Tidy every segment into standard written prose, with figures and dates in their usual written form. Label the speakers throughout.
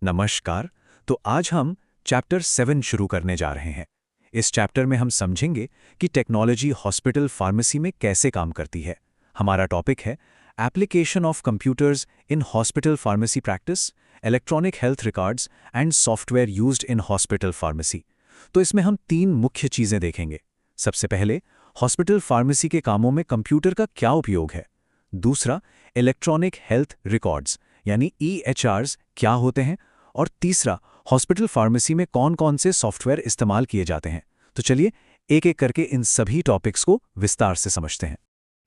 Speaker 1: नमस्कार। तो आज हम चैप्टर 7 शुरू करने जा रहे हैं। इस चैप्टर में हम समझेंगे कि टेक्नोलॉजी हॉस्पिटल फार्मेसी में कैसे काम करती है। हमारा टॉपिक है application of computers in hospital pharmacy practice, electronic health records and software used in hospital pharmacy. तो इसमें हम 3 मुख्य चीज़ें देखेंगे। सबसे पहले, हॉस्पिटल फार्मेसी के कामों में कंप्यूटर का क्या उपयोग है। दूसरा, इलेक्ट्रॉनिक हेल्थ रिकॉर्ड्स यानी EHRs क्या होते हैं। और तीसरा, हॉस्पिटल फार्मेसी में कौन-कौन से सॉफ्टवेयर इस्तेमाल किए जाते हैं। तो चलिए एक-एक करके इन सभी टॉपिक्स को विस्तार से समझते हैं।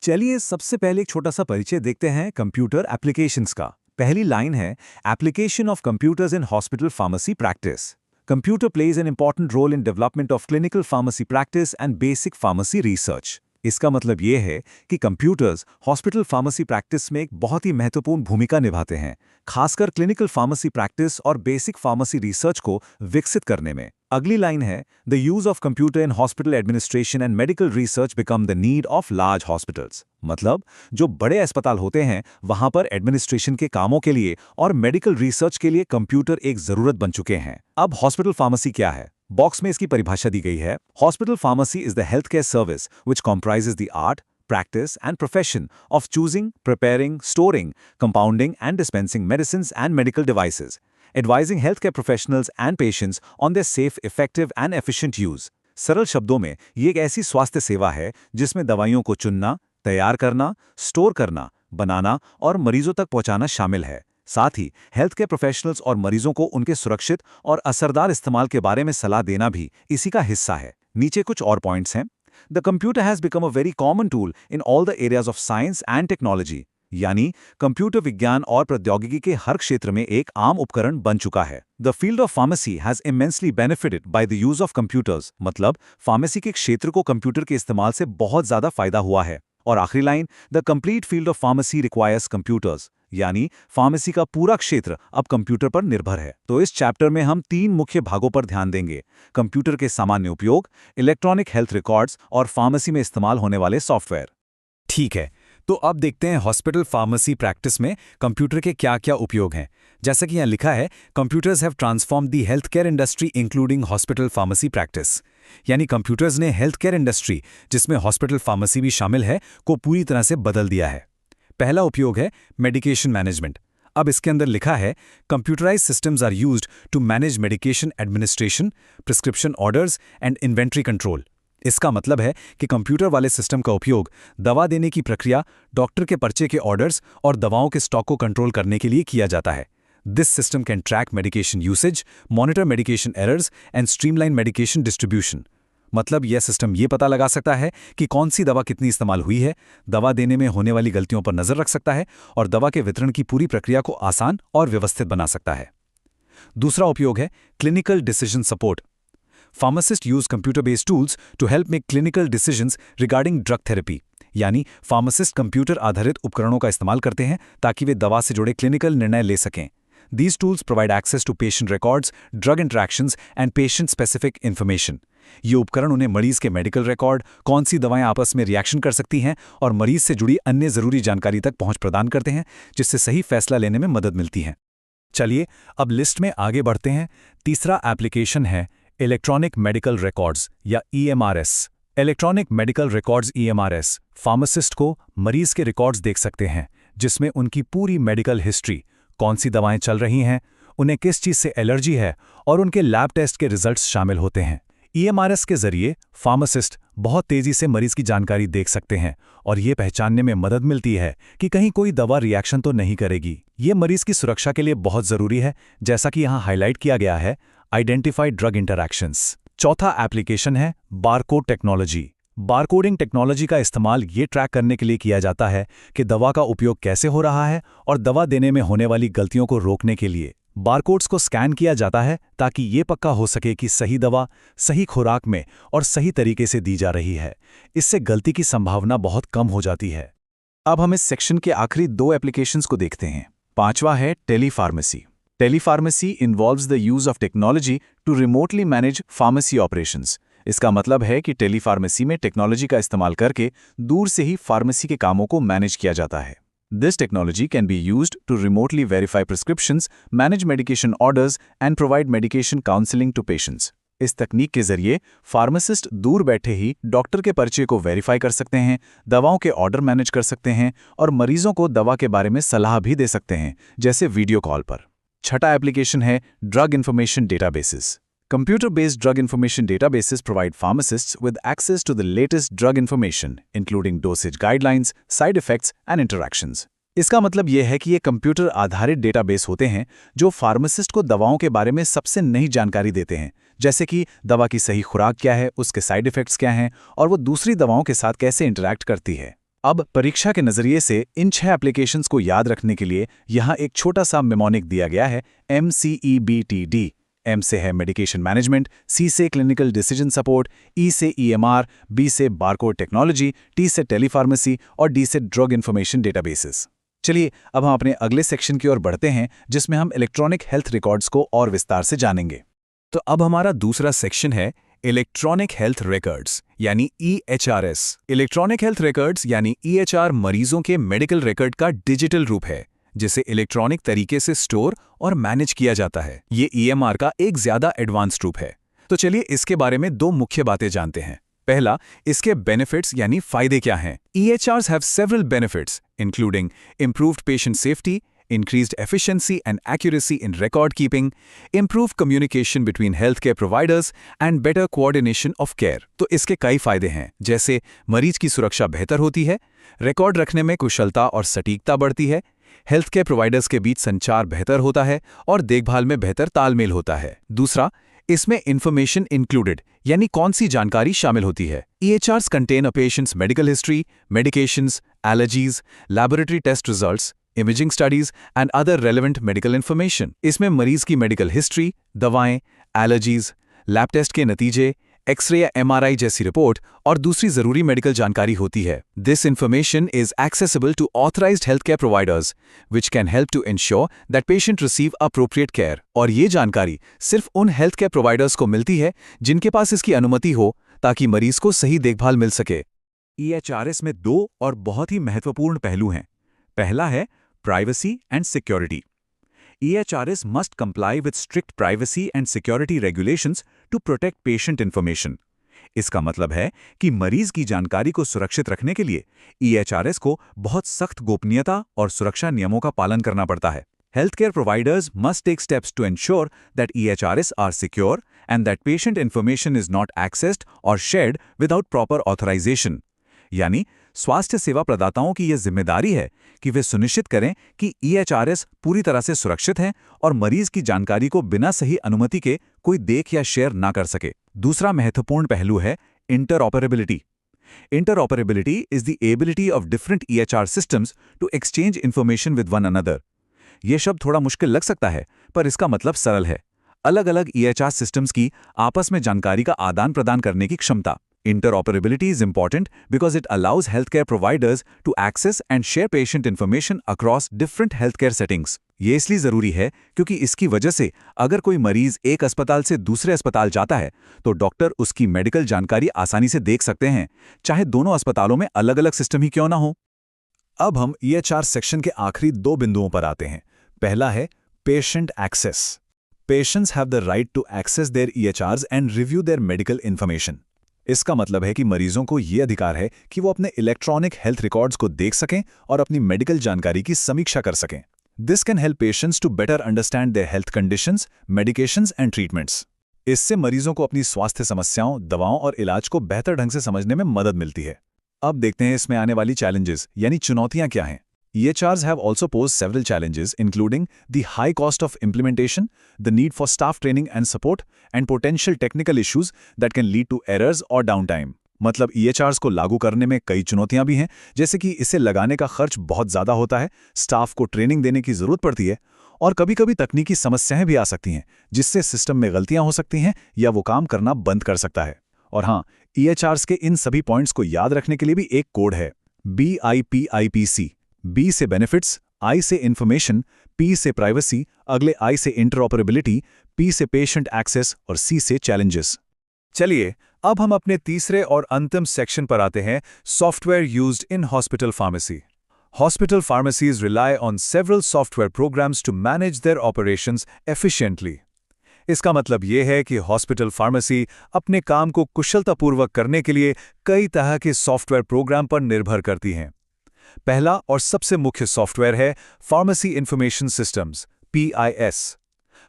Speaker 2: चलिए सबसे पहले एक छोटा सा परिचय देखते हैं कंप्यूटर एप्लीकेशंस का। पहली लाइन है application of computers in hospital pharmacy practice. Computer plays an important role in development of clinical pharmacy practice and basic pharmacy research. इसका मतलब ये है कि कंप्यूटर्स हॉस्पिटल फार्मेसी प्रैक्टिस में एक बहुत ही महत्वपूर्ण भूमिका निभाते हैं, खासकर क्लिनिकल फार्मेसी प्रैक्टिस और बेसिक फार्मेसी रिसर्च को विकसित करने में। अगली लाइन है the use of computer in hospital administration and medical research become the need of large hospitals. मतलब जो बड़े अस्पताल होते हैं वहां पर एडमिनिस्ट्रेशन के कामों के लिए और मेडिकल रिसर्च के लिए कंप्यूटर एक जरूरत बन चुके हैं। अब हॉस्पिटल फार्मेसी क्या है? बॉक्स में इसकी परिभाषा दी गई है। Hospital pharmacy is the health care service which comprises the art, practice and profession of choosing, preparing, storing, compounding and dispensing medicines and medical devices, advising healthcare professionals and patients on their safe, effective and efficient use. सरल शब्दों में ये एक ऐसी स्वास्थ्य सेवा है जिसमें दवाइयों को चुनना, तैयार करना, स्टोर करना, बनाना और मरीजों तक पहुंचाना शामिल है। साथ ही हेल्थ केयर प्रोफेशनल्स और मरीजों को उनके सुरक्षित और असरदार इस्तेमाल के बारे में सलाह देना भी इसी का हिस्सा है। नीचे कुछ और पॉइंट्स हैं। The computer has become a very common tool in all the areas of science and technology. यानी कंप्यूटर विज्ञान और प्रौद्योगिकी के हर क्षेत्र में एक आम उपकरण बन चुका है। The field of pharmacy has immensely benefited by the use of computers. मतलब फार्मेसी के क्षेत्र को कंप्यूटर के इस्तेमाल से बहुत ज्यादा फायदा हुआ है। और आखिरी line, the complete field of pharmacy requires computers. यानी फार्मेसी का पूरा क्षेत्र अब कंप्यूटर पर निर्भर है। तो इस चैप्टर में हम 3 मुख्य भागों पर ध्यान देंगे: कंप्यूटर के सामान्य उपयोग, इलेक्ट्रॉनिक हेल्थ रिकॉर्ड्स और फार्मेसी में इस्तेमाल होने वाले सॉफ्टवेयर।
Speaker 1: ठीक है, तो अब देखते हैं हॉस्पिटल फार्मेसी प्रैक्टिस में कंप्यूटर के क्या-क्या उपयोग हैं। जैसा कि यहाँ लिखा है, computers have transform the health care industry including hospital pharmacy practice. यानी कंप्यूटर्स ने हेल्थ केयर इंडस्ट्री, जिसमें हॉस्पिटल फार्मेसी भी शामिल है, को पूरी तरह से बदल दिया है। पहला उपयोग है मेडिकेशन मैनेजमेंट। अब इसके अंदर लिखा है, computerised systems are used to manage medication administration, prescription orders and inventory control. इसका मतलब है कि कंप्यूटर वाले सिस्टम का उपयोग दवा देने की प्रक्रिया, डॉक्टर के पर्चे के ऑर्डर्स और दवाओं के स्टॉक को कंट्रोल करने के लिए किया जाता है। This system can track medication usage, monitor medication errors and streamline medication distribution. मतलब यह सिस्टम ये पता लगा सकता है कि कौन सी दवा कितनी इस्तेमाल हुई है, दवा देने में होने वाली गलतियों पर नजर रख सकता है और दवा के वितरण की पूरी प्रक्रिया को आसान और व्यवस्थित बना सकता है। दूसरा उपयोग है clinical decision support. Pharmacists use computer-based tools to help make clinical decisions regarding drug therapy. यानी फार्मासिस्ट कंप्यूटर आधारित उपकरणों का इस्तेमाल करते हैं ताकि वे दवा से जुड़े क्लिनिकल निर्णय ले सकें। These tools provide access to patient records, drug interactions and patient-specific information. ये उपकरण उन्हें मरीज के मेडिकल रिकॉर्ड, कौन सी दवाएं आपस में रिएक्शन कर सकती हैं और मरीज से जुड़ी अन्य जरूरी जानकारी तक पहुंच प्रदान करते हैं, जिससे सही फैसला लेने में मदद मिलती है। चलिए अब लिस्ट में आगे बढ़ते हैं। तीसरा एप्लीकेशन है इलेक्ट्रॉनिक मेडिकल रिकॉर्ड्स या EMRS। Electronic medical records EMRS pharmacist को मरीज के रिकॉर्ड्स देख सकते हैं, जिसमें उनकी पूरी मेडिकल हिस्ट्री, कौन सी दवाएं चल रही हैं, उन्हें किस चीज से एलर्जी है और उनके लैब टेस्ट के रिजल्ट्स शामिल होते हैं। EMRS के जरिए फार्मासिस्ट बहुत तेजी से मरीज की जानकारी देख सकते हैं और ये पहचानने में मदद मिलती है कि कहीं कोई दवा रिएक्शन तो नहीं करेगी। ये मरीज की सुरक्षा के लिए बहुत जरूरी है, जैसा कि यहाँ हाईलाइट किया गया है, आइडेंटिफाई ड्रग इंटरैक्शंस। चौथा एप्लीकेशन है बारकोड टेक्नोलॉजी। बारकोडिंग टेक्नोलॉजी का इस्तेमाल ये ट्रैक करने के लिए किया जाता है कि दवा का उपयोग कैसे हो रहा है और दवा देने में होने वाली गलतियों को रोकने के लिए बारकोड्स को स्कैन किया जाता है ताकि ये पक्का हो सके कि सही दवा सही खुराक में और सही तरीके से दी जा रही है। इससे गलती की संभावना बहुत कम हो जाती है। अब हम इस सेक्शन के आखिरी 2 एप्लीकेशंस को देखते हैं। पांचवा है telepharmacy. Telepharmacy involves the use of technology to remotely manage pharmacy operations. इसका मतलब है कि टेलीफार्मेसी में टेक्नोलॉजी का इस्तेमाल करके दूर से ही फार्मेसी के कामों को मैनेज किया जाता है।
Speaker 2: This technology can be used to remotely verify prescriptions, manage medication orders, and provide medication counseling to patients. इस तकनीक के जरिए फार्मासिस्ट दूर बैठे ही डॉक्टर के पर्चे को वेरीफाई कर सकते हैं, दवाओं के ऑर्डर मैनेज कर सकते हैं और मरीजों को दवा के बारे में सलाह भी दे सकते हैं, जैसे वीडियो कॉल पर। छठा एप्लीकेशन है drug information databases. Computer-based drug information databases provide pharmacists with access to the latest drug information, including dosage guidelines, side effects, and interactions. इसका मतलब यह है कि ये कंप्यूटर आधारित डेटाबेस होते हैं जो फार्मासिस्ट को दवाओं के बारे में सबसे नई जानकारी देते हैं, जैसे कि दवा की सही खुराक क्या है, उसके साइड इफेक्ट्स क्या हैं और वो दूसरी दवाओं के साथ कैसे इंटरैक्ट करती है। अब परीक्षा के नज़रिए से इन 6 एप्लीकेशंस को याद रखने के लिए यहाँ एक छोटा सा मेमोनिक दिया गया है, MCEBTD। M से है मेडिकेशन मैनेजमेंट, C से क्लिनिकल डिसीजन सपोर्ट, E से EMR, B से बारकोड टेक्नोलॉजी, T से टेलीफार्मेसी और D से ड्रग इन्फॉर्मेशन डेटाबेसेस। चलिए अब हम अपने अगले सेक्शन की ओर बढ़ते हैं, जिसमें हम इलेक्ट्रॉनिक हेल्थ रिकॉर्ड्स को और विस्तार से जानेंगे। तो अब हमारा दूसरा सेक्शन है इलेक्ट्रॉनिक हेल्थ रिकॉर्ड्स यानी EHRS। इलेक्ट्रॉनिक हेल्थ रिकॉर्ड्स यानी EHR मरीजों के मेडिकल रिकॉर्ड का डिजिटल रूप है, जिसे इलेक्ट्रॉनिक तरीके से स्टोर और मैनेज किया जाता है। ये EMR का एक ज्यादा एडवांस्ड रूप है। तो चलिए इसके बारे में 2 मुख्य बातें जानते हैं। पहला, इसके बेनिफिट्स यानी फायदे क्या हैं। EHRs have several benefits, including improved patient safety, increased efficiency and accuracy in record keeping, improved communication between healthcare providers, and better coordination of care। तो इसके कई फायदे हैं, जैसे मरीज की सुरक्षा बेहतर होती है, रिकॉर्ड रखने में कुशलता और सटीकता बढ़ती है, हेल्थ केयर प्रोवाइडर्स के बीच संचार बेहतर होता है और देखभाल में बेहतर तालमेल होता है। दूसरा, इसमें इंफॉर्मेशन इंक्लूडेड यानी कौन सी जानकारी शामिल होती है। EHRs contain a patient's medical history, medications, allergies, laboratory test results, imaging studies and other relevant medical information। इसमें मरीज की मेडिकल हिस्ट्री, दवाएं, एलर्जीज, लैब टेस्ट के नतीजे, एक्सरे या MRI जैसी रिपोर्ट और दूसरी जरूरी मेडिकल जानकारी होती है। This information is accessible to authorized healthcare providers, which can help to ensure that patient receive appropriate care। और ये जानकारी सिर्फ उन हेल्थ केयर प्रोवाइडर्स को मिलती है जिनके पास इसकी अनुमति हो, ताकि मरीज को सही देखभाल मिल सके। EHRS में 2 और बहुत ही महत्वपूर्ण पहलू हैं। पहला है privacy and security. EHRS must comply with strict privacy and security regulations to protect patient information। इसका मतलब है कि मरीज की जानकारी को सुरक्षित रखने के लिए EHRS को बहुत सख्त गोपनीयता और सुरक्षा नियमों का पालन करना पड़ता है। Healthcare providers must take steps to ensure that EHRS are secure and that patient information is not accessed or shared without proper authorization। यानी स्वास्थ्य सेवा प्रदाताओं की यह जिम्मेदारी है कि वे सुनिश्चित करें कि EHRS पूरी तरह से सुरक्षित हैं और मरीज की जानकारी को बिना सही अनुमति के कोई देख या शेयर ना कर सके। दूसरा महत्वपूर्ण पहलू है interoperability. Interoperability is the ability of different EHR systems to exchange information with one another। ये शब्द थोड़ा मुश्किल लग सकता है, पर इसका मतलब सरल है। अलग-अलग EHR systems की आपस में जानकारी का आदान प्रदान करने की क्षमता। Interoperability is important because it allows healthcare providers to access and share patient information across different healthcare settings। ये इसलिए जरूरी है क्योंकि इसकी वजह से अगर कोई मरीज एक अस्पताल से दूसरे अस्पताल जाता है, तो डॉक्टर उसकी मेडिकल जानकारी आसानी से देख सकते हैं, चाहे दोनों अस्पतालों में अलग-अलग सिस्टम ही क्यों ना हो। अब हम EHR सेक्शन के आखिरी 2 बिंदुओं पर आते हैं। पहला है patient access. Patients have the right to access their EHRs and review their medical information। इसका मतलब है कि मरीजों को ये अधिकार है कि वो अपने इलेक्ट्रॉनिक हेल्थ रिकॉर्ड्स को देख सकें और अपनी मेडिकल जानकारी की समीक्षा कर सकें। This can help patients to better understand their health conditions, medications and treatments। इससे मरीजों को अपनी स्वास्थ्य समस्याओं, दवाओं और इलाज को बेहतर ढंग से समझने में मदद मिलती है। अब देखते हैं इसमें आने वाली चैलेंजेस यानी चुनौतियां क्या हैं। EHRs have also posed several challenges, including the high cost of implementation, the need for staff training and support, and potential technical issues that can lead to errors or downtime। मतलब EHRs को लागू करने में कई चुनौतियां भी हैं, जैसे कि इसे लगाने का खर्च बहुत ज़्यादा होता है, स्टाफ को ट्रेनिंग देने की ज़रूरत पड़ती है और कभी-कभी तकनीकी समस्याएं भी आ सकती हैं, जिससे सिस्टम में गलतियां हो सकती हैं या वो काम करना बंद कर सकता है। और हाँ, EHRs के इन सभी पॉइंट्स को याद रखने के लिए भी एक कोड है, BIPIPC। B से बेनिफिट्स, I से इंफॉर्मेशन, P से प्राइवेसी, अगले I से इंटरऑपरेबिलिटी, P से पेशेंट एक्सेस और C से चैलेंजेस। चलिए अब हम अपने तीसरे और अंतिम सेक्शन पर आते हैं, software used in hospital pharmacy.
Speaker 1: Hospital pharmacies rely on several software programs to manage their operations efficiently. इसका मतलब ये है कि हॉस्पिटल फार्मेसी अपने काम को कुशलतापूर्वक करने के लिए कई तरह के सॉफ्टवेयर प्रोग्राम पर निर्भर करती हैं। पहला और सबसे मुख्य सॉफ्टवेयर है pharmacy information systems (PIS).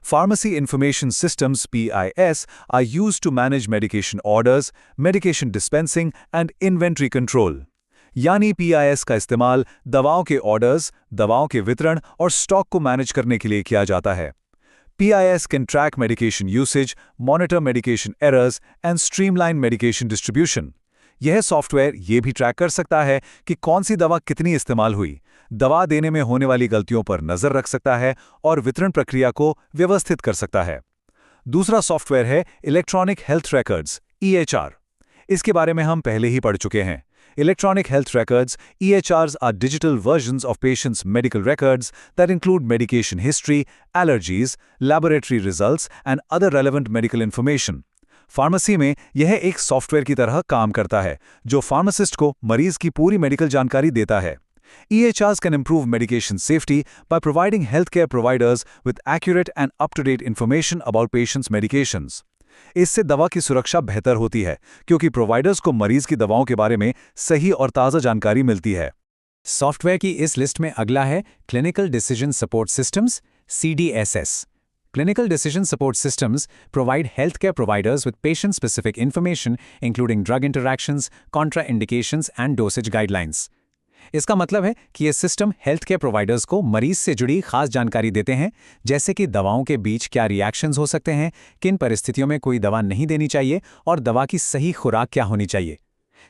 Speaker 1: Pharmacy Information Systems (PIS) are used to manage medication orders, medication dispensing and inventory control. यानी PIS का इस्तेमाल दवाओं के ऑर्डर्स, दवाओं के वितरण और स्टॉक को मैनेज करने के लिए किया जाता है। PIS can track medication usage, monitor medication errors and streamline medication distribution. यह सॉफ्टवेयर ये भी ट्रैक कर सकता है कि कौन सी दवा कितनी इस्तेमाल हुई, दवा देने में होने वाली गलतियों पर नजर रख सकता है और वितरण प्रक्रिया को व्यवस्थित कर सकता है। दूसरा सॉफ्टवेयर है इलेक्ट्रॉनिक हेल्थ रिकॉर्ड्स (EHR). इसके बारे में हम पहले ही पढ़ चुके हैं। Electronic health records (EHRs) are digital versions of patients' medical records that include medication history, allergies, laboratory results, and other relevant medical information. Pharmacy में यह एक सॉफ्टवेयर की तरह काम करता है जो फार्मासिस्ट को मरीज की पूरी मेडिकल जानकारी देता है। EHRs can improve medication safety by providing healthcare providers with accurate and up-to-date information about patients' medications. इससे दवा की सुरक्षा बेहतर होती है क्योंकि प्रोवाइडर्स को मरीज की दवाओं के बारे में सही और ताज़ा जानकारी मिलती है।
Speaker 2: सॉफ्टवेयर की इस लिस्ट में अगला है clinical decision support systems (CDSS). Clinical Decision Support Systems provide healthcare providers with patient-specific information including drug interactions, contraindications and dosage guidelines. इसका मतलब है कि ये सिस्टम हेल्थ केयर प्रोवाइडर्स को मरीज से जुड़ी खास जानकारी देते हैं, जैसे कि दवाओं के बीच क्या रिएक्शंस हो सकते हैं, किन परिस्थितियों में कोई दवा नहीं देनी चाहिए और दवा की सही खुराक क्या होनी चाहिए।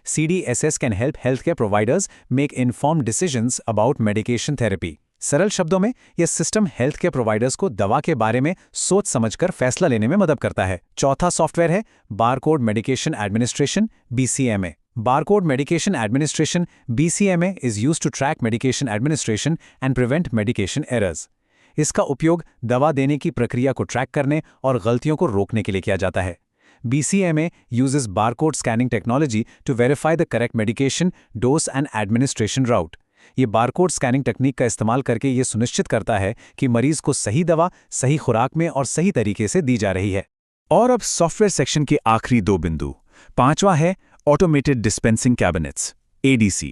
Speaker 2: CDSS can help healthcare providers make informed decisions about medication therapy. सरल शब्दों में यह सिस्टम हेल्थ केयर प्रोवाइडर्स को दवा के बारे में सोच समझकर फैसला लेने में मदद करता है। चौथा सॉफ्टवेयर है barcode medication administration (BCMA). Barcode Medication Administration (BCMA) is used to track medication administration and prevent medication errors. इसका उपयोग दवा देने की प्रक्रिया को ट्रैक करने और गलतियों को रोकने के लिए किया जाता है। BCMA uses barcode scanning technology to verify the correct medication, dose and administration route. ये बारकोड स्कैनिंग टेक्निक का इस्तेमाल करके ये सुनिश्चित करता है कि मरीज को सही दवा सही खुराक में और सही तरीके से दी जा रही है।
Speaker 1: और अब सॉफ्टवेयर सेक्शन के आखिरी दो बिंदु। पांचवा है ऑटोमेटेड डिस्पेंसिंग कैबिनेट्स (ADC).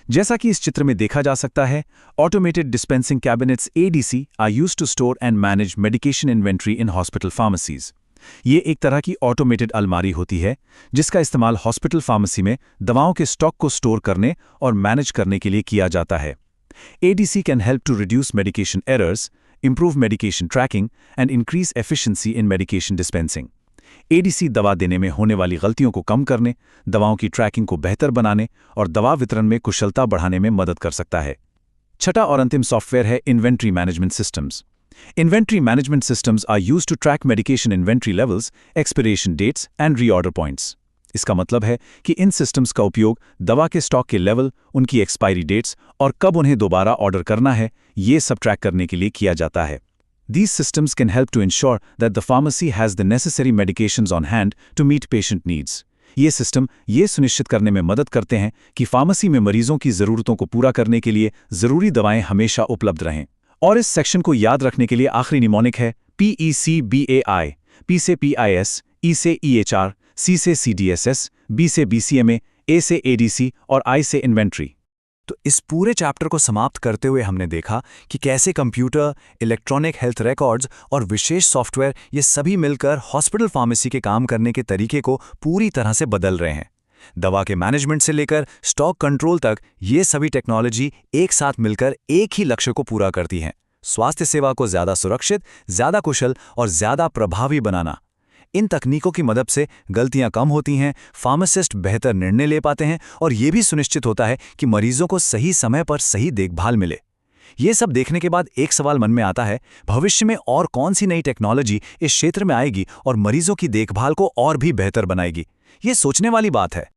Speaker 1: जैसा कि इस चित्र में देखा जा सकता है, automated dispensing cabinets (ADC) are used to store and manage medication inventory in hospital pharmacies. ये एक तरह की ऑटोमेटेड अलमारी होती है जिसका इस्तेमाल हॉस्पिटल फार्मेसी में दवाओं के स्टॉक को स्टोर करने और मैनेज करने के लिए किया जाता है। ADC can help to reduce medication errors, improve medication tracking and increase efficiency in medication dispensing. ADC दवा देने में होने वाली गलतियों को कम करने, दवाओं की ट्रैकिंग को बेहतर बनाने और दवा वितरण में कुशलता बढ़ाने में मदद कर सकता है। छठा और अंतिम सॉफ्टवेयर है inventory management systems. Inventory management systems are used to track medication inventory levels, expiration dates and reorder points. इसका मतलब है कि इन सिस्टम्स का उपयोग दवा के स्टॉक के लेवल, उनकी एक्सपायरी डेट्स और कब उन्हें दोबारा ऑर्डर करना है, ये सब ट्रैक करने के लिए किया जाता है। These systems can help to ensure that the pharmacy has the necessary medications on hand to meet patient needs. ये सिस्टम ये सुनिश्चित करने में मदद करते हैं कि फार्मेसी में मरीजों की ज़रूरतों को पूरा करने के लिए ज़रूरी दवाएं हमेशा उपलब्ध रहें। और इस सेक्शन को याद रखने के लिए आखिरी निमोनिक है PECBAI। P से PIS, E से EHR, C से CDSS, B से BCMA, A से ADC और I से इन्वेंट्री। तो इस पूरे चैप्टर को समाप्त करते हुए हमने देखा कि कैसे कंप्यूटर, इलेक्ट्रॉनिक हेल्थ रिकॉर्ड्स और विशेष सॉफ्टवेयर ये सभी मिलकर हॉस्पिटल फार्मेसी के काम करने के तरीके को पूरी तरह से बदल रहे हैं। दवा के मैनेजमेंट से लेकर स्टॉक कंट्रोल तक ये सभी टेक्नोलॉजी एक साथ मिलकर एक ही लक्ष्य को पूरा करती हैं: स्वास्थ्य सेवा को ज़्यादा सुरक्षित, ज़्यादा कुशल और ज़्यादा प्रभावी बनाना। इन तकनीकों की मदद से गलतियां कम होती हैं, फार्मासिस्ट बेहतर निर्णय ले पाते हैं और ये भी सुनिश्चित होता है कि मरीजों को सही समय पर सही देखभाल मिले। ये सब देखने के बाद एक सवाल मन में आता है, भविष्य में और कौन सी नई टेक्नोलॉजी इस क्षेत्र में आएगी और मरीजों की देखभाल को और भी बेहतर बनाएगी? ये सोचने वाली बात है।